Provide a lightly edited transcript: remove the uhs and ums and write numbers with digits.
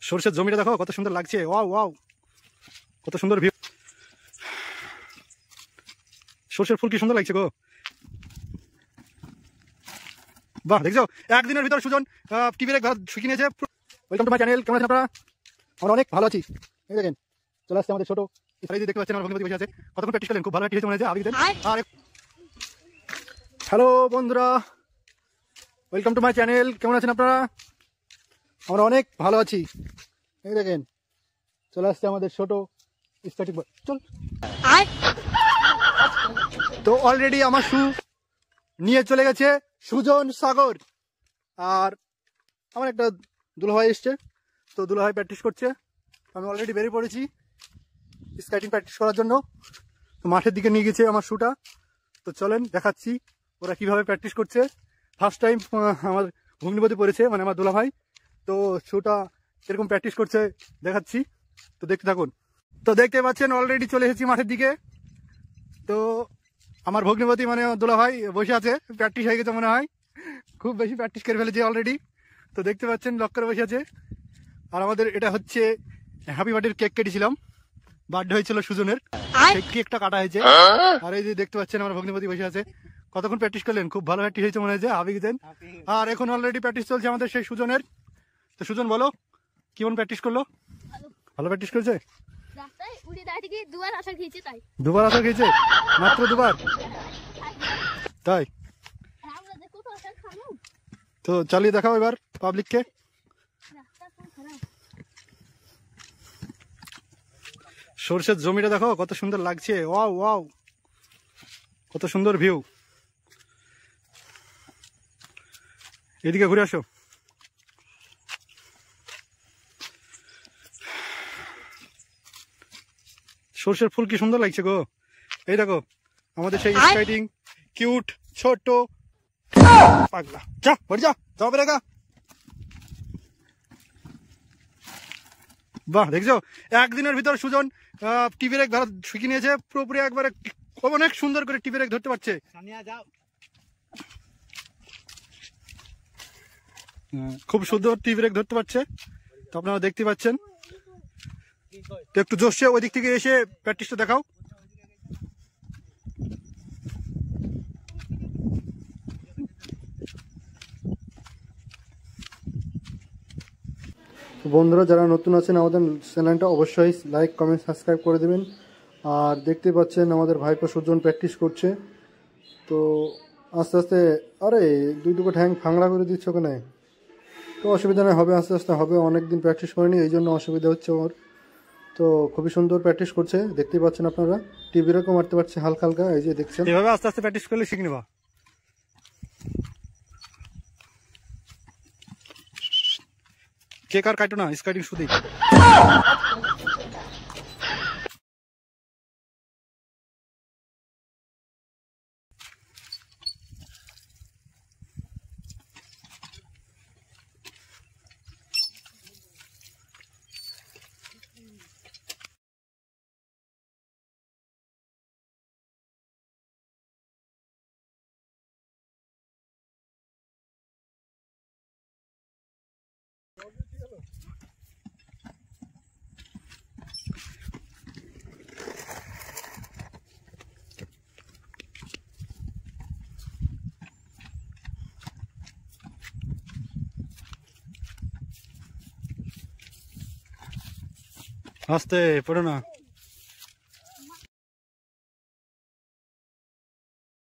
সরষের জমিটা দেখো কত সুন্দর লাগছে। ওয়াও ওয়াও, কত সুন্দর ভিউ। সরষের ফুল কি সুন্দর লাগছে গো। বাহ, দেখছো একদিনের ভিতর সুজন টিভির ঘর শুকিয়ে নিয়েছে। Welcome to my channel. কেমন আছেন আপনারা? আমরা অনেক ভালো আছি। এই দেখেন চলে আসছে আমাদের ছোট দেখতে পাচ্ছেন, আমার ভগ্নিপতি বসে আছে। কতক্ষণ প্র্যাকটিস করলেন? খুব ভালো প্র্যাকটিস হয়েছে মনে হচ্ছে। আগে দেন। আর হ্যালো বন্ধুরা, ওয়েলকাম টু মাই চ্যানেল। কেমন আছেন আপনারা? আমরা অনেক ভালো আছি। এই দেখেন চলে আসছে আমাদের ছোট স্ট্যাটিক বল। চল। তো অলরেডি আমার শু নিয়ে চলে গেছে সুজন সাগর। আর আমার একটা দুলাভাই এসছে, তো দুলাভাই প্র্যাকটিস করছে। আমি অলরেডি বেরিয়ে পড়েছি স্কেটিং প্র্যাকটিস করার জন্য। তো মাঠের দিকে নিয়ে গেছে আমার শুটা। তো চলেন দেখাচ্ছি ওরা কিভাবে প্র্যাকটিস করছে। ফার্স্ট টাইম আমার ভগ্নিপতি পড়েছে, মানে আমার দুলাভাই। তো শুটা কিরকম প্র্যাকটিস করছে দেখাচ্ছি, তো দেখতে থাকুন। তো দেখতে পাচ্ছেন অলরেডি চলে এসেছি মাঠের দিকে। তো আমার ভগ্নিপতি মানে আমার দুলাভাই বসে আছে, প্র্যাকটিস হয়ে গেছে মনে হয়, খুব বেশি প্র্যাকটিস করে ফেলেছে অলরেডি। তো দেখতে পাচ্ছেন লক করে বসে আছে। আর আমাদের এটা হচ্ছে হ্যাপি বার্থডের কেক কেটেছিলাম, বার্থডে হয়েছিল সুজনের, সেই কেকটা কাটা হয়েছে। আর এই যে দেখতে পাচ্ছেন আমার ভগ্নিপতি বসে আছে। কতক্ষণ প্র্যাকটিস করলেন? খুব ভালো প্র্যাকটিস হয়েছে মনে হয়েছে। আবেগ দেন। আর এখন অলরেডি প্র্যাকটিস চলছে আমাদের সেই সুজনের। তো সুজন বলো কেমন প্র্যাকটিস করলো? ভালো প্র্যাকটিস করেছে। দুবার আশা খেয়েছে? মাত্র দুবার? তাই? তো চালিয়ে দেখাও এবার পাবলিককে। সরষের জমিটা দেখো কত সুন্দর লাগছে। ওয়াও ওয়াও, কত সুন্দর ভিউ। এদিকে ঘুরে আসো। সরষের ফুল কি সুন্দর লাগছে গো। এই দেখো আমাদের সেই স্কেটিং কিউট ছোট পাগলা। যা বাড়ি যা, যাও বেরেগা। বাহ, দেখছো একদিনের ভিতর সুজন টিভির এক ঘর শুকিয়ে নিয়েছে পুরোপুরি, একবারে অনেক সুন্দর করে টিভির এক ধরতে পারছে। খুব সুন্দর টিভির এক ধরতে পারছে। তো আপনারা দেখতে পাচ্ছেন। তো একটু জোশে ওই দিক থেকে এসে প্র্যাকটিসটা দেখাও। বন্ধুরা যারা নতুন আছেন আমাদের চ্যানেলটা অবশ্যই লাইক কমেন্ট সাবস্ক্রাইব করে দেবেন। আর দেখতে পাচ্ছেন আমাদের ভাইপো সুজন প্র্যাকটিস করছে। তো আস্তে আস্তে, আরে দুটো ঠ্যাং ফাংলা করে দিচ্ছ ওখানে। তো অসুবিধা নেই, হবে আস্তে আস্তে হবে। অনেকদিন প্র্যাকটিস করেনি এই জন্য অসুবিধা হচ্ছে ওর। তো খুবই সুন্দর প্র্যাকটিস করছে, দেখতেই পাচ্ছেন আপনারা। টিভিরকম মারতে পারছে হালকা হালকা, এই যে দেখছেন। এভাবে আস্তে আস্তে প্র্যাকটিস করলে শিখে নেবা। কেক আর কাটো না, স্কেটিং শুধুই। আস্তে পড়ো না।